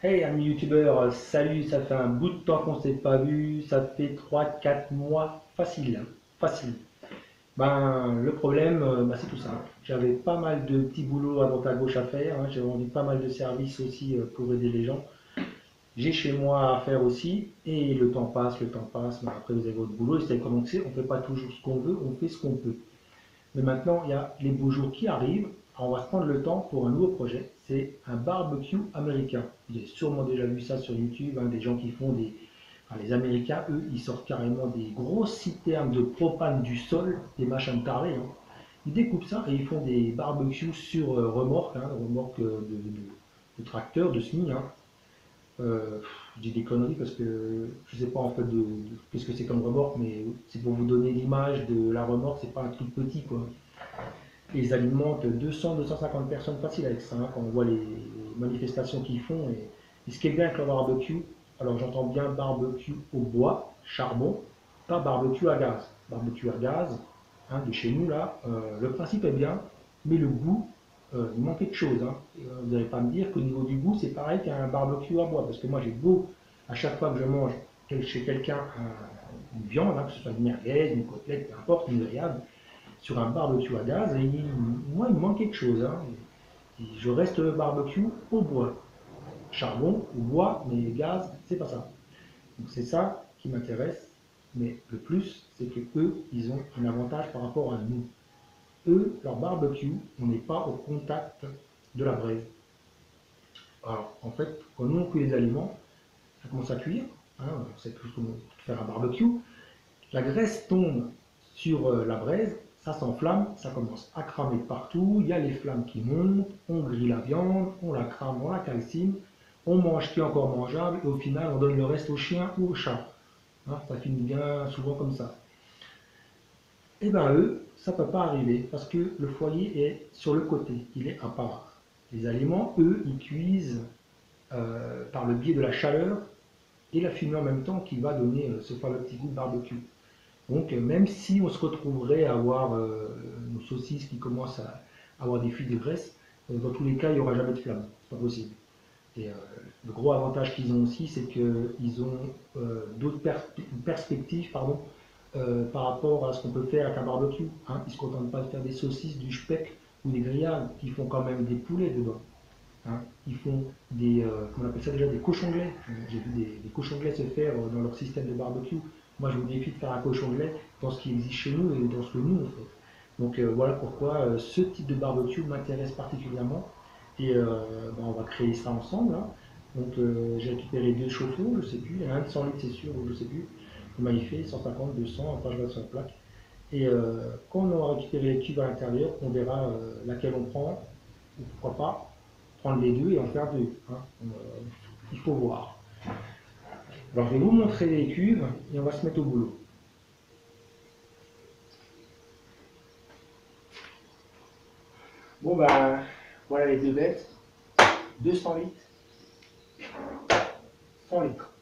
Hey amis youtubeurs, salut, ça fait un bout de temps qu'on s'est pas vu, ça fait 3 4 mois, facile, hein, facile. Ben, le problème, c'est tout simple. J'avais pas mal de petits boulots à droite à gauche à faire, hein, j'ai vendu pas mal de services aussi pour aider les gens. J'ai chez moi à faire aussi, et le temps passe, ben, après vous avez votre boulot, et c'est comme on sait, on fait pas toujours ce qu'on veut, on fait ce qu'on peut. Mais maintenant, il y a les beaux jours qui arrivent. Alors, on va se prendre le temps pour un nouveau projet. C'est un barbecue américain. Vous avez sûrement déjà vu ça sur YouTube, hein, des gens qui font des. Enfin, les Américains, eux, ils sortent carrément des grosses citernes de propane du sol, des machins de tarés, hein. Ils découpent ça et ils font des barbecues sur remorque, hein, remorque de tracteur, de semi, hein. Je dis des conneries parce que je ne sais pas en fait qu'est-ce que c'est comme remorque, mais c'est pour vous donner l'image de la remorque, c'est pas un truc petit quoi. Et ils alimentent 200-250 personnes faciles avec ça, hein, quand on voit les manifestations qu'ils font. Et ce qui est bien avec le barbecue, alors j'entends bien barbecue au bois, charbon, pas barbecue à gaz. Barbecue à gaz, hein, de chez nous là, le principe est bien, mais le goût, il manque quelque chose, hein. Vous n'allez pas me dire qu'au niveau du goût, c'est pareil qu'un barbecue à bois, parce que moi j'ai beau, à chaque fois que je mange chez quelqu'un une viande, hein, que ce soit une merguez, une côtelette, peu importe, une grillade, sur un barbecue à gaz, et moi, il me manque quelque chose, hein. Et je reste barbecue au bois. Charbon ou bois, mais gaz, c'est pas ça. Donc c'est ça qui m'intéresse. Mais le plus, c'est que eux, ils ont un avantage par rapport à nous. Eux, leur barbecue, on n'est pas au contact de la braise. Alors, en fait, quand nous on cuit les aliments, ça commence à cuire, hein, on sait plus comment faire un barbecue. La graisse tombe sur la braise, ça s'enflamme, ça commence à cramer de partout, il y a les flammes qui montent, on grille la viande, on la crame, on la calcine, on mange ce qui est encore mangeable et au final on donne le reste au chien ou au chat. Hein, ça finit bien souvent comme ça. Et bien eux, ça ne peut pas arriver parce que le foyer est sur le côté, il est à part. Les aliments, eux, ils cuisent par le biais de la chaleur et la fumée en même temps qui va donner ce fameux petit goût de barbecue. Donc, même si on se retrouverait à avoir nos saucisses qui commencent à avoir des fuites de graisse, dans tous les cas, il n'y aura jamais de flamme. C'est pas possible. Et le gros avantage qu'ils ont aussi, c'est qu'ils ont d'autres perspectives pardon, par rapport à ce qu'on peut faire avec un barbecue, hein. Ils ne se contentent pas de faire des saucisses, du speck ou des grillades. Ils font quand même des poulets dedans, hein. Ils font des, comment on appelle ça déjà, des cochons de lait. J'ai vu des cochons de lait se faire dans leur système de barbecue. Moi, je vous défie de faire un cochon de lait dans ce qui existe chez nous et dans ce que nous on fait. Donc voilà pourquoi ce type de barbecue m'intéresse particulièrement. Et on va créer ça ensemble, hein. Donc j'ai récupéré 2 chauffe-eau, je sais plus, il y en a un de 100 litres c'est sûr, ou je sais plus. Il m'a fait 150, 200, enfin je vois sur la plaque. Et quand on aura récupéré les tubes à l'intérieur, on verra laquelle on prend, ou pourquoi pas prendre les deux et en faire deux, hein. Il faut voir. Alors je vais vous montrer les cuves et on va se mettre au boulot. Bon ben, voilà les deux bêtes. 200 litres, 100 litres.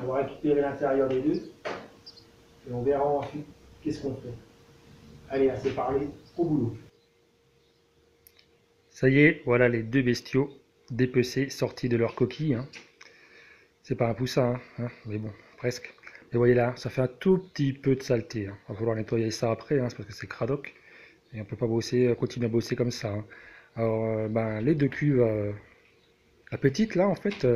On va récupérer l'intérieur des deux et on verra ensuite qu'est-ce qu'on fait. Allez, assez parlé, au boulot. Ça y est, voilà les deux bestiaux dépecés, sortis de leur coquille, hein. C'est pas un poussin, hein, mais bon, presque. Mais voyez là, ça fait un tout petit peu de saleté, hein. Il va falloir nettoyer ça après, hein, parce que c'est cradoc. Et on peut pas bosser, continuer à bosser comme ça, hein. Alors, les deux cuves, la petite là, en fait,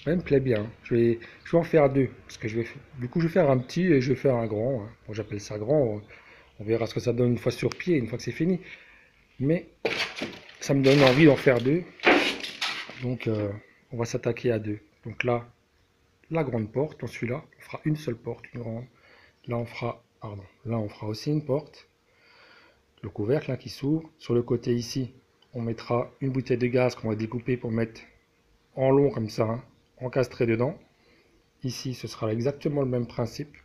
elle me plaît bien. Je vais en faire deux, parce que du coup, je vais faire un petit et je vais faire un grand, hein. Bon, j'appelle ça grand. On verra ce que ça donne une fois sur pied, une fois que c'est fini. Mais ça me donne envie d'en faire deux. Donc, on va s'attaquer à deux. Donc là, la grande porte, dans celui-là, on fera une seule porte, une grande. Là, on fera, pardon, là, on fera aussi une porte. Le couvercle là, qui s'ouvre. Sur le côté ici, on mettra une bouteille de gaz qu'on va découper pour mettre en long comme ça, hein, encastré dedans. Ici, ce sera exactement le même principe.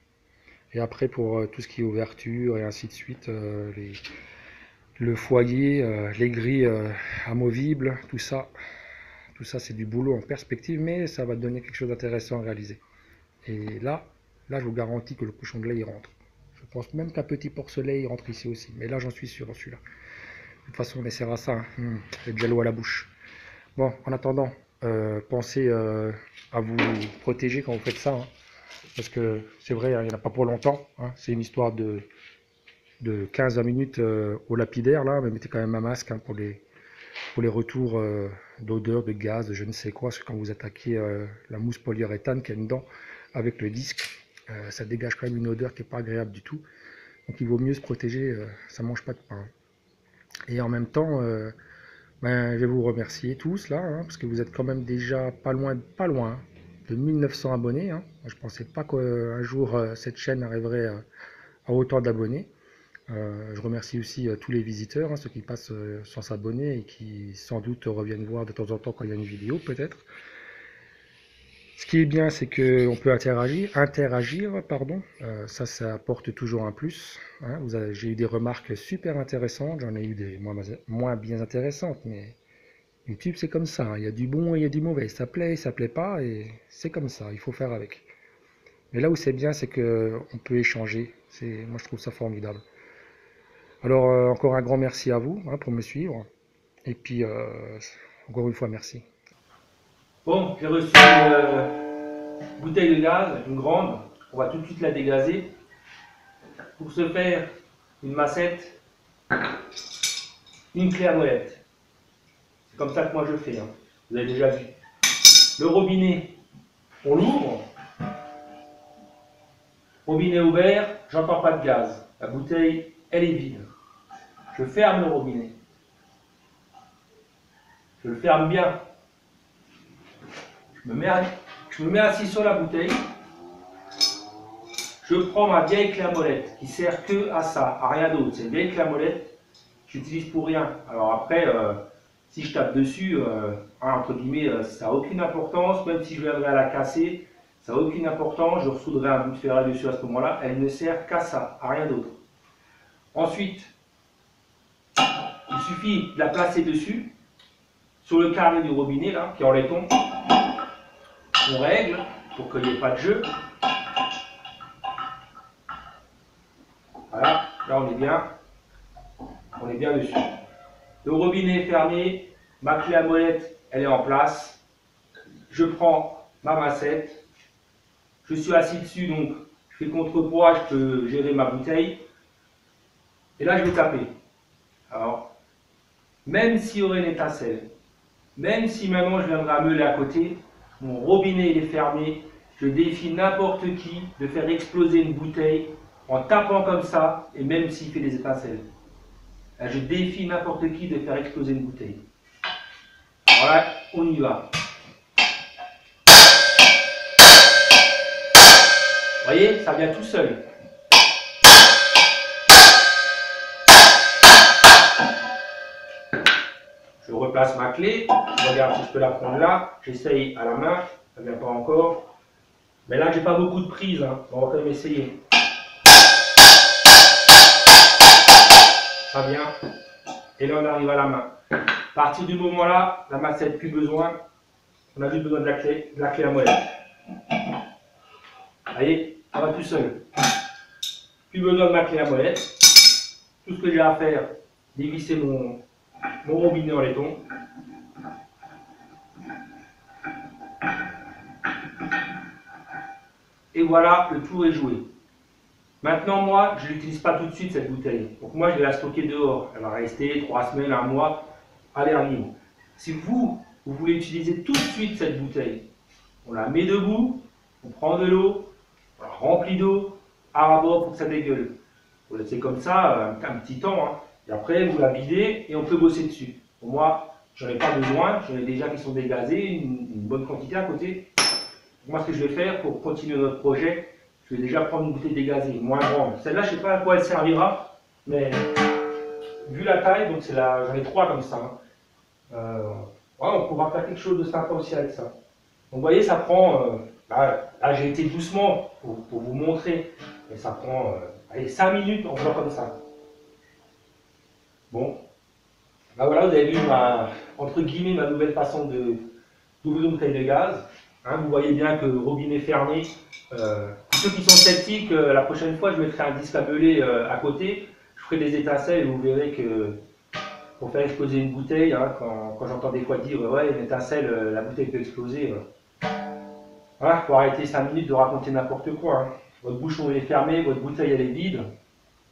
Et après, pour tout ce qui est ouverture et ainsi de suite, le foyer, les grilles amovibles, tout ça c'est du boulot en perspective, mais ça va donner quelque chose d'intéressant à réaliser. Et là, je vous garantis que le cochon de lait il rentre. Je pense même qu'un petit porcelet il rentre ici aussi, mais là j'en suis sûr, celui-là. De toute façon, on essaiera ça, hein. J'ai déjà l'eau à la bouche. Bon, en attendant, pensez à vous protéger quand vous faites ça, hein. Parce que c'est vrai, hein, il n'y en a pas pour longtemps, hein. C'est une histoire de 15 minutes au lapidaire, là, mais mettez quand même un masque, hein, pour les retours d'odeur, de gaz, de je ne sais quoi, parce que quand vous attaquez la mousse polyuréthane qu'il y a dedans avec le disque, ça dégage quand même une odeur qui n'est pas agréable du tout. Donc il vaut mieux se protéger, ça mange pas de pain. Et en même temps, je vais vous remercier tous là, hein, parce que vous êtes quand même déjà pas loin de 1900 abonnés, hein. Je pensais pas qu'un jour cette chaîne arriverait à autant d'abonnés. Je remercie aussi tous les visiteurs, hein, ceux qui passent sans s'abonner et qui sans doute reviennent voir de temps en temps quand il y a une vidéo peut-être. Ce qui est bien, c'est qu'on peut interagir, pardon. Ça apporte toujours un plus, hein. J'ai eu des remarques super intéressantes, j'en ai eu des moins bien intéressantes, mais YouTube c'est comme ça, hein. Il y a du bon et il y a du mauvais, ça plaît pas, et c'est comme ça, il faut faire avec. Mais là où c'est bien, c'est qu'on peut échanger, moi je trouve ça formidable. Alors encore un grand merci à vous, hein, pour me suivre, et puis encore une fois merci. Bon, j'ai reçu une bouteille de gaz, une grande. On va tout de suite la dégazer. Pour ce faire, une massette, une clé à molette. C'est comme ça que moi je fais, hein. Vous avez déjà vu. Le robinet, on l'ouvre. Robinet ouvert, j'entends pas de gaz. La bouteille, elle est vide. Je ferme le robinet. Je le ferme bien. Je me mets assis sur la bouteille. Je prends ma vieille clé à molette qui sert que à ça, à rien d'autre. C'est une vieille clé à molette, j'utilise pour rien. Alors après, si je tape dessus, entre guillemets, ça n'a aucune importance. Même si je viendrais à la casser, ça n'a aucune importance. Je ressoudrerai un bout de ferraille dessus à ce moment-là. Elle ne sert qu'à ça, à rien d'autre. Ensuite, il suffit de la placer dessus, sur le carré du robinet là, qui est en laiton. On règle pour qu'il n'y ait pas de jeu. Voilà, là on est bien dessus. Le robinet est fermé, ma clé à molette elle est en place. Je prends ma massette, je suis assis dessus, donc je fais contrepoids, je peux gérer ma bouteille. Et là je vais taper. Alors, même s'il y aurait une étincelle, même si maintenant je viendrais à meuler à côté, mon robinet il est fermé, je défie n'importe qui de faire exploser une bouteille en tapant comme ça, et même s'il fait des étincelles. Là, je défie n'importe qui de faire exploser une bouteille. Voilà, on y va. Vous voyez, ça vient tout seul. Je replace ma clé, je regarde si je peux la prendre là, j'essaye à la main, ça ne vient pas encore. Mais là, j'ai pas beaucoup de prise, hein. On va quand même essayer. Ça vient. Et là, on arrive à la main. À partir du moment là, la massette, plus besoin. On a juste besoin de la clé à molette. Vous voyez, ça va tout seul. Plus besoin de ma clé à molette. Tout ce que j'ai à faire, dévisser mon robinet en laiton. Et voilà, le tour est joué. Maintenant, moi, je ne l'utilise pas tout de suite, cette bouteille. Donc moi, je vais la stocker dehors. Elle va rester 3 semaines, 1 mois à l'air libre. Si vous voulez utiliser tout de suite cette bouteille, on la met debout, on prend de l'eau, on la remplit d'eau, à rabord pour que ça dégueule. Vous laissez comme ça un petit temps, hein. Et après, vous la videz et on peut bosser dessus. Pour moi, j'en ai pas besoin, j'en ai déjà qui sont dégazés, une bonne quantité à côté. Moi, ce que je vais faire pour continuer notre projet, je vais déjà prendre une bouteille dégazée, moins grande. Celle-là, je ne sais pas à quoi elle servira, mais vu la taille, donc j'en ai 3 comme ça, hein. Ouais, on pourra faire quelque chose de sympa aussi avec ça. Donc vous voyez, ça prend, là j'ai été doucement pour vous montrer, mais ça prend allez, 5 minutes en faisant comme ça. Bon, là voilà, vous avez vu entre guillemets ma nouvelle façon d'ouvrir une bouteille de gaz. Hein, vous voyez bien que robinet fermé. Ceux qui sont sceptiques, la prochaine fois je mettrai un disque à meuler à côté, je ferai des étincelles et vous verrez que pour faire exploser une bouteille, hein, quand j'entends des fois dire ouais, une étincelle, la bouteille peut exploser. Voilà, faut arrêter 5 minutes de raconter n'importe quoi. Hein. Votre bouchon est fermé, votre bouteille elle est vide.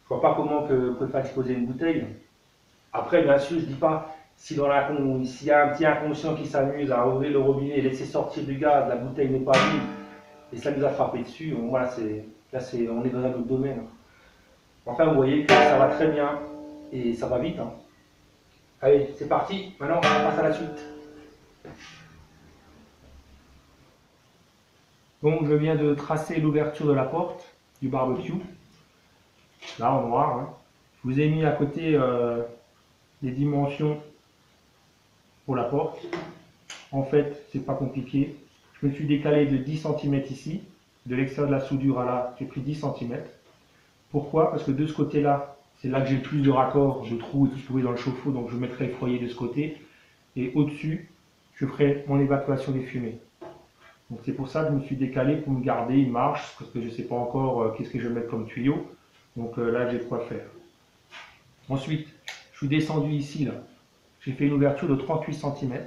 Je vois pas comment peut faire exploser une bouteille. Après, bien sûr, je dis pas si s'il y a un petit inconscient qui s'amuse à ouvrir le robinet et laisser sortir du gaz, la bouteille n'est pas vide et ça nous a frappé dessus. Voilà, on est dans un autre domaine. Enfin, vous voyez que ça va très bien et ça va vite. Hein. Allez, c'est parti. Maintenant, on passe à la suite. Donc, je viens de tracer l'ouverture de la porte du barbecue. Là, en noir. Hein. Je vous ai mis à côté les dimensions pour la porte. En fait, c'est pas compliqué. Je me suis décalé de 10 cm ici. De l'extérieur de la soudure à là, j'ai pris 10 cm. Pourquoi? Parce que de ce côté-là, c'est là que j'ai le plus de raccords, de trous et tout ce qui est dans le chauffe-eau, donc je mettrai le foyer de ce côté. Et au-dessus, je ferai mon évacuation des fumées. Donc c'est pour ça que je me suis décalé pour me garder une marge, parce que je ne sais pas encore qu'est-ce que je vais mettre comme tuyau. Donc là, j'ai de quoi faire. Ensuite, je suis descendu ici, là. J'ai fait une ouverture de 38 cm.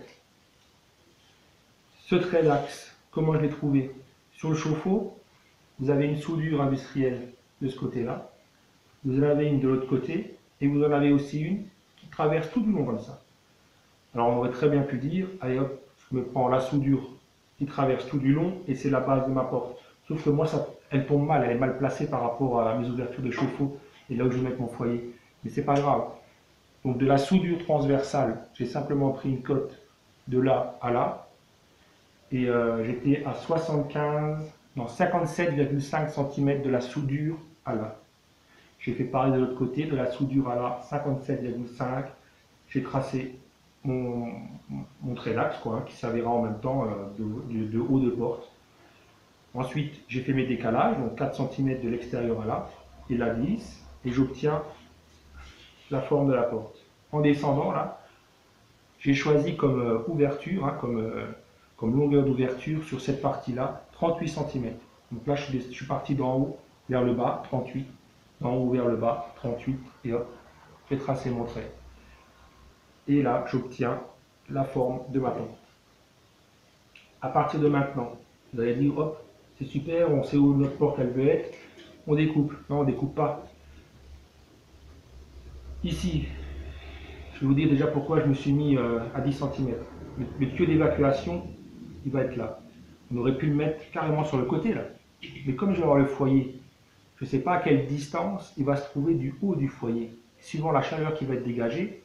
Ce trait d'axe, comment je l'ai trouvé? Sur le chauffe-eau, vous avez une soudure industrielle de ce côté-là. Vous en avez une de l'autre côté, et vous en avez aussi une qui traverse tout du long comme ça. Alors on aurait très bien pu dire, allez hop, je me prends la soudure qui traverse tout du long, et c'est la base de ma porte. Sauf que moi, elle tombe mal, elle est mal placée par rapport à mes ouvertures de chauffe-eau, et là où je vais mettre mon foyer. Mais c'est pas grave. Donc de la soudure transversale, j'ai simplement pris une cote de là à là, et j'étais à 57,5 cm de la soudure à là. J'ai fait pareil de l'autre côté, de la soudure à là, 57,5. J'ai tracé mon trait d'axe, hein, qui s'avérera en même temps de haut de porte. Ensuite, j'ai fait mes décalages, donc 4 cm de l'extérieur à là, et la vis, et j'obtiens la forme de la porte. En descendant là, j'ai choisi comme ouverture, hein, comme longueur d'ouverture sur cette partie-là, 38 cm. Donc là, je suis parti d'en haut vers le bas, 38. D'en haut vers le bas, 38. Et hop, j'ai tracé mon trait. Et là, j'obtiens la forme de ma porte. À partir de maintenant, vous allez dire, hop, c'est super, on sait où notre porte elle veut être. On découpe. Non, on ne découpe pas. Ici, je vais vous dire déjà pourquoi je me suis mis à 10 cm. Le tuyau d'évacuation, il va être là. On aurait pu le mettre carrément sur le côté là. Mais comme je vais avoir le foyer, je ne sais pas à quelle distance il va se trouver du haut du foyer. Suivant la chaleur qui va être dégagée,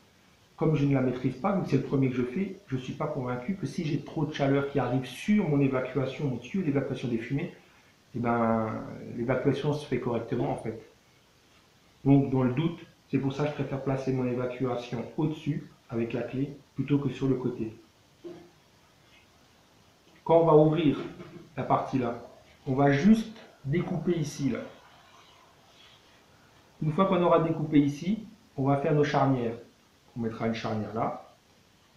comme je ne la maîtrise pas, vu que c'est le premier que je fais, je ne suis pas convaincu que si j'ai trop de chaleur qui arrive sur mon évacuation, mon tuyau d'évacuation des fumées, eh ben, l'évacuation se fait correctement en fait. Donc dans le doute, c'est pour ça que je préfère placer mon évacuation au-dessus avec la clé plutôt que sur le côté. Quand on va ouvrir la partie là, on va juste découper ici là. Une fois qu'on aura découpé ici, on va faire nos charnières. On mettra une charnière là,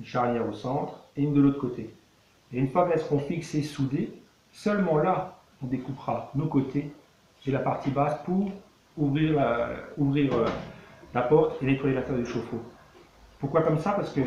une charnière au centre et une de l'autre côté. Et une fois qu'elles seront fixées, soudées, seulement là, on découpera nos côtés et la partie basse pour ouvrir la porte et nettoyer l'intérieur du chauffe-eau. Pourquoi comme ça? Parce que,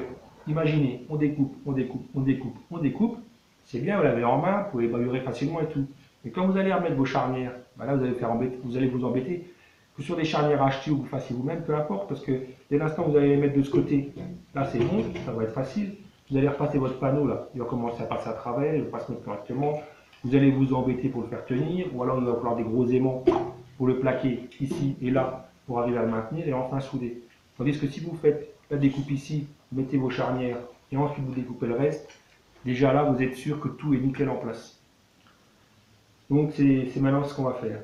imaginez, on découpe, on découpe, on découpe, on découpe. C'est bien, vous l'avez en main, vous pouvez bavure facilement et tout. Mais quand vous allez remettre vos charnières, ben là vous allez vous embêter. Que sur des charnières achetées ou que vous fassiez vous-même, peu importe, parce que dès l'instant où vous allez les mettre de ce côté, là c'est bon, ça va être facile. Vous allez repasser votre panneau là, il va commencer à passer à travers, il va pas se mettre correctement. Vous allez vous embêter pour le faire tenir, ou alors il va falloir des gros aimants pour le plaquer ici et là pour arriver à le maintenir et enfin souder. Tandis que si vous faites la découpe ici, vous mettez vos charnières et ensuite vous découpez le reste, déjà là vous êtes sûr que tout est nickel en place. Donc c'est maintenant ce qu'on va faire.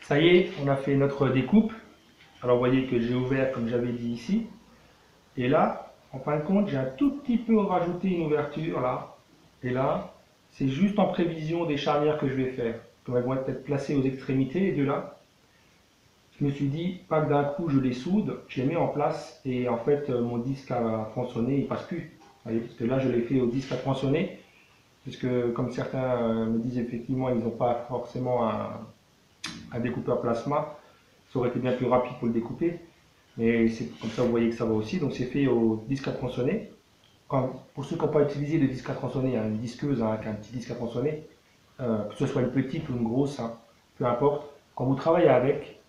Ça y est, on a fait notre découpe. Alors vous voyez que j'ai ouvert comme j'avais dit ici. Et là, en fin de compte, j'ai un tout petit peu rajouté une ouverture là. Et là, c'est juste en prévision des charnières que je vais faire. Comme elles vont être peut-être placées aux extrémités, les deux là. Je me suis dit, pas que d'un coup je les soude, je les mets en place. Et en fait, mon disque à tronçonner, il passe plus. Vous voyez, parce que là, je l'ai fait au disque à tronçonner. Parce que comme certains me disent effectivement, ils n'ont pas forcément un découpeur plasma, ça aurait été bien plus rapide pour le découper. Mais c'est comme ça, vous voyez que ça va aussi. Donc c'est fait au disque à tronçonner. Pour ceux qui n'ont pas utilisé de disque à tronçonner, il y a une disqueuse avec un petit disque à tronçonner, que ce soit une petite ou une grosse, hein, peu importe. Quand vous travaillez avec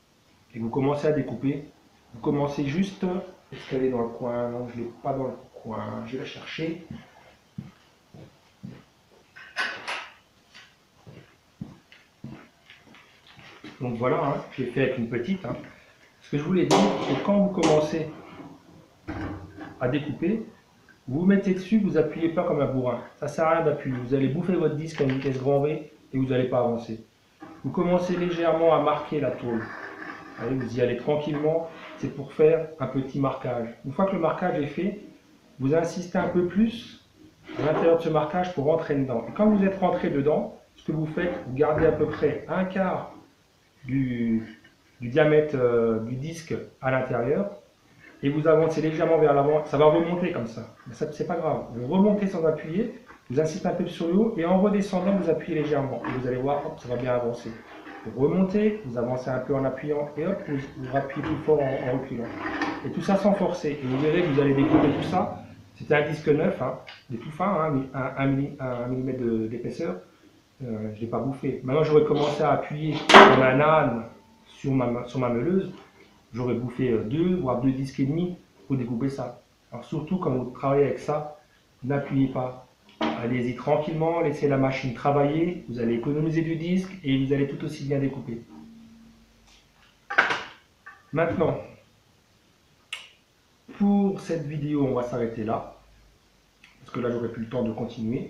et que vous commencez à découper, vous commencez juste. Est-ce qu'elle est dans le coin? Non, je ne l'ai pas dans le coin. Je vais la chercher. Donc voilà, hein, je l'ai fait avec une petite. Hein. Ce que je voulais dire, c'est que quand vous commencez à découper, vous vous mettez dessus, vous appuyez pas comme un bourrin. Ça sert à rien d'appuyer. Vous allez bouffer votre disque à une vitesse grand V et vous n'allez pas avancer. Vous commencez légèrement à marquer la tôle. Allez, vous y allez tranquillement. C'est pour faire un petit marquage. Une fois que le marquage est fait, vous insistez un peu plus à l'intérieur de ce marquage pour rentrer dedans. Et quand vous êtes rentré dedans, ce que vous faites, vous gardez à peu près un quart du diamètre du disque à l'intérieur et vous avancez légèrement vers l'avant. Ça va remonter comme ça, mais ça c'est pas grave. Vous remontez sans appuyer, vous insistez un peu sur le haut et en redescendant vous appuyez légèrement et vous allez voir, hop, ça va bien avancer. Vous remontez, vous avancez un peu en appuyant et hop, vous appuyez plus fort en reculant. Et tout ça sans forcer. Et vous verrez que vous allez découper tout ça. C'était un disque neuf, hein, il est tout fin, hein, 1 mm d'épaisseur. Je ne l'ai pas bouffé. Maintenant, j'aurais commencé à appuyer comme un âne sur ma meuleuse. J'aurais bouffé 2 voire 2 disques et demi pour découper ça. Alors surtout quand vous travaillez avec ça, n'appuyez pas. Allez-y tranquillement, laissez la machine travailler. Vous allez économiser du disque et vous allez tout aussi bien découper. Maintenant, pour cette vidéo, on va s'arrêter là. Parce que là, j'aurai plus le temps de continuer.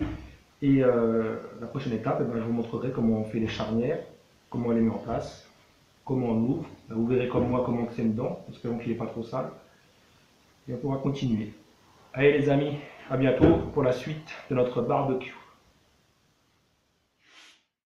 Et la prochaine étape, eh ben, je vous montrerai comment on fait les charnières, comment on les met en place, comment on ouvre. Vous verrez comme moi comment c'est dedans, espérons qu'il n'est pas trop sale. Et on pourra continuer. Allez les amis, à bientôt pour la suite de notre barbecue.